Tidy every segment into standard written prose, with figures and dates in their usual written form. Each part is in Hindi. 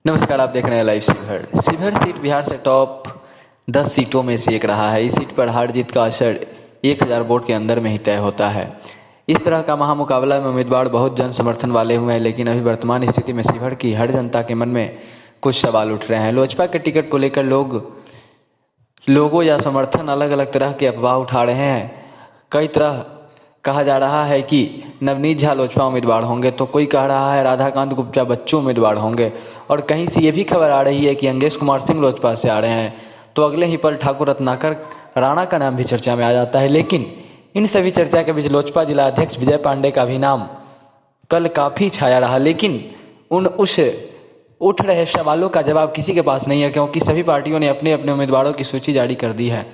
नमस्कार, आप देख रहे हैं लाइव शिवहर। शिवहर सीट बिहार से टॉप 10 सीटों में से एक रहा है। इस सीट पर हार जीत का असर 1000 वोट के अंदर में ही तय होता है। इस तरह का महामुकाबला में उम्मीदवार बहुत जन समर्थन वाले हुए हैं, लेकिन अभी वर्तमान स्थिति में शिवहर की हर जनता के मन में कुछ सवाल उठ रहे हैं। लोजपा के टिकट को लेकर लोगों या समर्थन अलग अलग तरह के अफवाह उठा रहे हैं। कई तरह कहा जा रहा है कि नवनीत झा लोजपा उम्मीदवार होंगे, तो कोई कह रहा है राधाकांत गुप्ता बच्चू उम्मीदवार होंगे, और कहीं से ये भी खबर आ रही है कि अंगेश कुमार सिंह लोजपा से आ रहे हैं। तो अगले ही पल ठाकुर रत्नाकर राणा का नाम भी चर्चा में आ जाता है। लेकिन इन सभी चर्चा के बीच लोजपा जिला अध्यक्ष विजय पांडे का भी नाम कल काफ़ी छाया रहा, लेकिन उस उठ रहे सवालों का जवाब किसी के पास नहीं है, क्योंकि सभी पार्टियों ने अपने अपने उम्मीदवारों की सूची जारी कर दी है।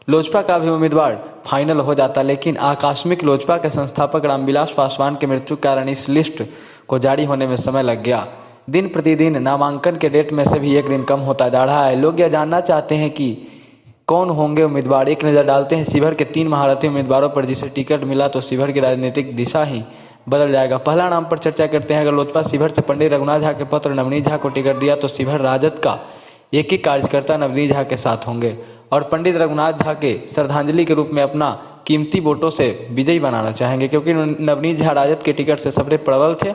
लोजपा का भी उम्मीदवार फाइनल हो जाता, लेकिन आकस्मिक लोजपा के संस्थापक रामविलास पासवान की मृत्यु के कारण इस लिस्ट को जारी होने में समय लग गया। दिन प्रतिदिन नामांकन के डेट में से भी एक दिन कम होता जा रहा है। लोग यह जानना चाहते हैं कि कौन होंगे उम्मीदवार। एक नज़र डालते हैं शिवहर के 3 महारथी उम्मीदवारों पर, जिसे टिकट मिला तो शिवहर की राजनीतिक दिशा ही बदल जाएगा। पहला नाम पर चर्चा करते हैं। अगर लोजपा शिवहर से पंडित रघुनाथ झा के पुत्र नवनीत झा को टिकट दिया तो शिवहर राजद का एक ही कार्यकर्ता नवनीत झा के साथ होंगे और पंडित रघुनाथ झा के श्रद्धांजलि के रूप में अपना कीमती वोटों से विजयी बनाना चाहेंगे, क्योंकि नवनीत झा राजद के टिकट से सबसे प्रबल थे,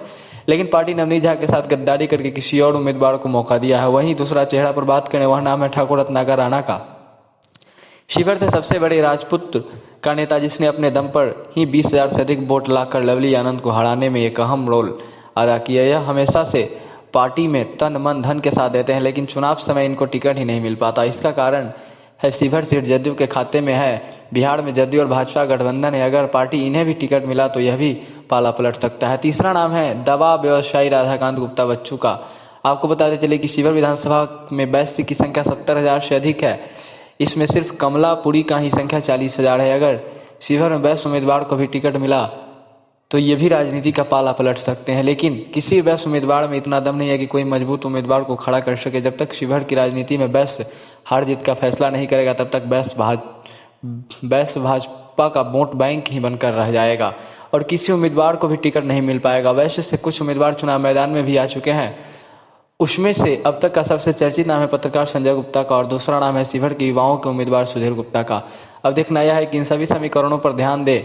लेकिन पार्टी नवनीत झा के साथ गद्दारी करके किसी और उम्मीदवार को मौका दिया है। वहीं दूसरा चेहरा पर बात करें, वह नाम है ठाकुर रत्नाकर राणा का। शिवहर से सबसे बड़े राजपूत का नेता, जिसने अपने दम पर ही 20,000 से अधिक वोट लाकर लवली आनंद को हराने में एक अहम रोल अदा किया। यह हमेशा से पार्टी में तन मन धन के साथ देते हैं, लेकिन चुनाव समय इनको टिकट ही नहीं मिल पाता। इसका कारण है शिवहर सीट जदयू के खाते में है। बिहार में जदयू और भाजपा गठबंधन है। अगर पार्टी इन्हें भी टिकट मिला तो यह भी पाला पलट सकता है। तीसरा नाम है दवा व्यवसायी राधाकांत गुप्ता बच्चू का। आपको बताते चले कि शिवहर विधानसभा में वैश्य की संख्या 70,000 से अधिक है। इसमें सिर्फ कमलापुरी का ही संख्या 40,000 है। अगर शिवहर में वैश्य उम्मीदवार को भी टिकट मिला तो ये भी राजनीति का पाला पलट सकते हैं, लेकिन किसी वैश्य उम्मीदवार में इतना दम नहीं है कि कोई मजबूत उम्मीदवार को खड़ा कर सके। जब तक शिवहर की राजनीति में वैश्य हार जीत का फैसला नहीं करेगा, तब तक वैश्य भाजपा का वोट बैंक ही बनकर रह जाएगा और किसी उम्मीदवार को भी टिकट नहीं मिल पाएगा। वैश्य से कुछ उम्मीदवार चुनाव मैदान में भी आ चुके हैं। उसमें से अब तक का सबसे चर्चित नाम है पत्रकार संजय गुप्ता का, और दूसरा नाम है शिवहर के युवाओं के उम्मीदवार सुधीर गुप्ता का। अब देखना यह है कि इन सभी समीकरणों पर ध्यान दे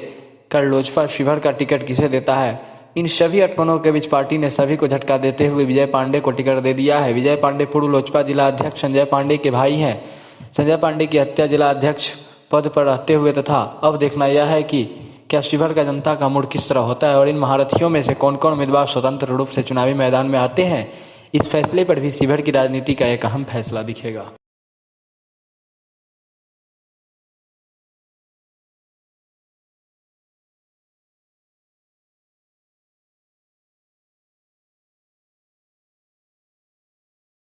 कर लोजपा शिवहर का टिकट किसे देता है। इन सभी अटकनों के बीच पार्टी ने सभी को झटका देते हुए विजय पांडे को टिकट दे दिया है। विजय पांडे पूर्व लोजपा जिला अध्यक्ष संजय पांडे के भाई हैं। संजय पांडे की हत्या जिला अध्यक्ष पद पर रहते हुए तथा अब देखना यह है कि क्या शिवहर का जनता का मूड किस तरह होता है और इन महारथियों में से कौन कौन उम्मीदवार स्वतंत्र रूप से चुनावी मैदान में आते हैं। इस फैसले पर भी शिवहर की राजनीति का एक अहम फैसला दिखेगा।